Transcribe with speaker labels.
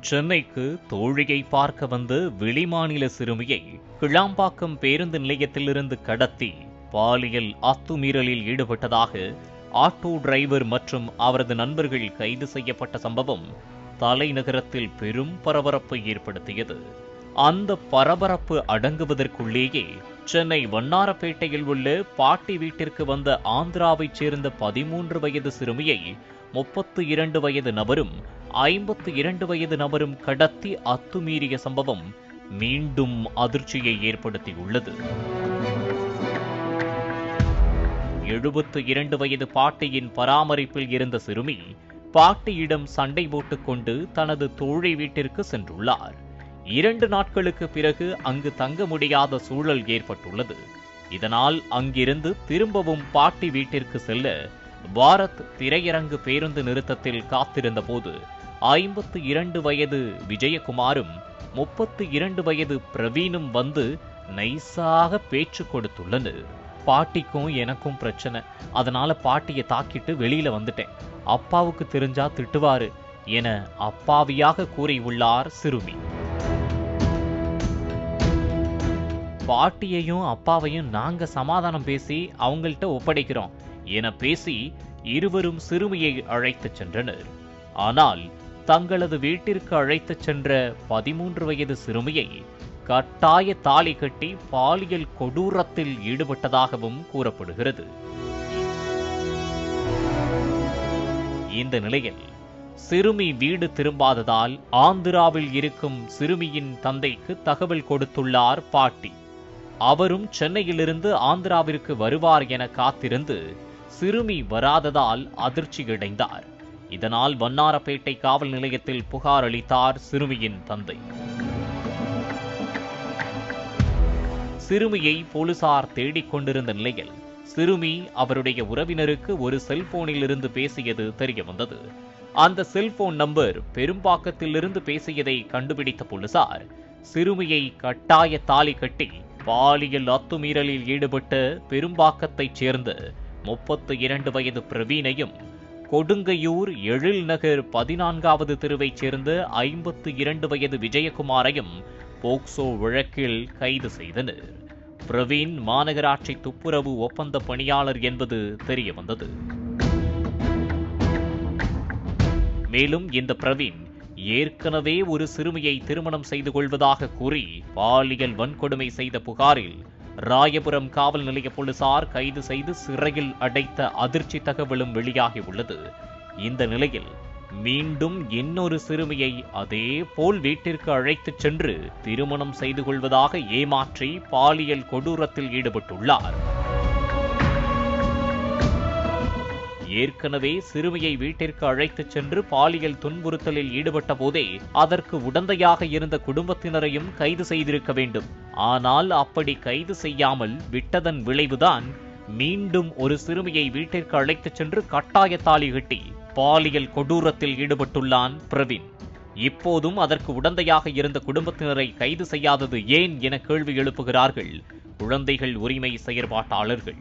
Speaker 1: சென்னைக்கு தோழியை பார்க்க வந்த வெளிமாநில சிறுமியை கிளாம்பாக்கம் பேருந்து நிலையத்திலிருந்து கடத்தி பாலியல் அத்துமீறலில் ஈடுபட்டதாக ஆட்டோ டிரைவர் மற்றும் அவரது நண்பர்கள் கைது செய்யப்பட்ட சம்பவம் தலைநகரத்தில் பெரும் பரபரப்பை ஏற்படுத்தியது. அந்த பரபரப்பு அடங்குவதற்குள்ளேயே சென்னை வண்ணாரப்பேட்டையில் உள்ள பாட்டி வீட்டிற்கு வந்த ஆந்திராவைச் சேர்ந்த 13 வயது சிறுமியை 32 வயது நபரும் 52 வயது நபரும் கடத்தி அத்துமீறிய சம்பவம் மீண்டும் அதிர்ச்சியை ஏற்படுத்தியுள்ளது. 72 வயது பாட்டியின் பராமரிப்பில் இருந்த சிறுமி பாட்டியிடம் சண்டை போட்டுக்கொண்டு தனது தோழி வீட்டிற்கு சென்றுள்ளார். 2 நாட்களுக்கு பிறகு அங்கு தங்க முடியாத சூழல் ஏற்பட்டுள்ளது. இதனால் அங்கிருந்து திரும்பவும் பாட்டி வீட்டிற்கு செல்ல பாரத் திரையரங்கு பேருந்து நிறுத்தத்தில் காத்திருந்த போது 52 வயது விஜயகுமாரும் 32 வயது பிரவீனும் வந்து நைஸாக பேச்சு கொடுத்துள்ளனர். பாட்டிக்கும் எனக்கும் பிரச்சனை, அதனால பாட்டியை தாக்கிட்டு வெளியில வந்துட்டேன். அப்பாவுக்கு தெரிஞ்சா திட்டுவாரு என அப்பாவியாக கூறியுள்ளார் சிறுமி. பாட்டியையும் அப்பாவையும் நாங்க சமாதானம் பேசி அவங்கள்ட்ட ஒப்படைக்கிறோம் என பேசி இருவரும் சிறுமியை அழைத்துச் சென்றனர். ஆனால் தங்களது வீட்டிற்கு அழைத்துச் சென்ற 13 வயது சிறுமியை கட்டாய தாலி கட்டி பாலியல் கொடூரத்தில் ஈடுபட்டதாகவும் கூறப்படுகிறது. இந்த நிலையில் சிறுமி வீடு திரும்பாததால் ஆந்திராவில் இருக்கும் சிறுமியின் தந்தைக்கு தகவல் கொடுத்துள்ளார் பாட்டி. அவரும் சென்னையிலிருந்து ஆந்திராவிற்கு வருவார் என காத்திருந்து சிறுமி வராததால் அதிர்ச்சியடைந்தார். இதனால் வண்ணாரப்பேட்டை காவல் நிலையத்தில் புகார் அளித்தார் சிறுமியின் தந்தை. சிறுமியை போலீசார் தேடிக் கொண்டிருந்த நிலையில் சிறுமி அவருடைய உறவினருக்கு ஒரு செல்போனில் இருந்து பேசியது தெரியவந்தது. அந்த செல்போன் நம்பர் பெரும்பாக்கத்திலிருந்து பேசியதை கண்டுபிடித்த போலீசார் சிறுமியை கட்டாய தாலி கட்டி பாலியல் அத்துமீறலில் ஈடுபட்ட பெரும்பாக்கத்தைச் சேர்ந்த 32 வயது பிரவீனையும் கொடுங்கையூர் எழில் நகர் 14வது தெருவைச் சேர்ந்த 52 வயது விஜயகுமாரையும் போக்சோ வழக்கில் கைது செய்தனர். பிரவீன் மாநகராட்சி துப்புரவு ஒப்பந்த பணியாளர் என்பது தெரியவந்தது. மேலும் இந்த பிரவீன் ஏற்கனவே ஒரு சிறுமியை திருமணம் செய்து கொள்வதாக கூறி பாலியல் வன்கொடுமை செய்த புகாரில் ராயபுரம் காவல் நிலைய போலீசார் கைது செய்து சிறையில் அடைத்த அதிர்ச்சி தகவலும் வெளியாகியுள்ளது. இந்த நிலையில் மீண்டும் இன்னொரு சிறுமியை அதே போல் வீட்டிற்கு அழைத்துச் சென்று திருமணம் செய்து கொள்வதாக ஏமாற்றி பாலியல் கொடூரத்தில் ஈடுபட்டுள்ளார். ஏற்கனவே சிறுமியை வீட்டிற்கு அழைத்துச் சென்று பாலியல் துன்புறுத்தலில் ஈடுபட்ட போதே அதற்கு உடந்தையாக இருந்த குடும்பத்தினரையும் கைது செய்திருக்க வேண்டும். ஆனால் அப்படி கைது செய்யாமல் விட்டதன் விளைவுதான் மீண்டும் ஒரு சிறுமியை வீட்டிற்கு அழைத்துச் சென்று கட்டாய தாலி கட்டி பாலியல் கொடூரத்தில் ஈடுபட்டுள்ளான் பிரவீன். இப்போதும் அதற்கு உடந்தையாக இருந்த குடும்பத்தினரை கைது செய்யாதது ஏன் என கேள்வி எழுப்புகிறார்கள் குழந்தைகள் உரிமை செயற்பாட்டாளர்கள்.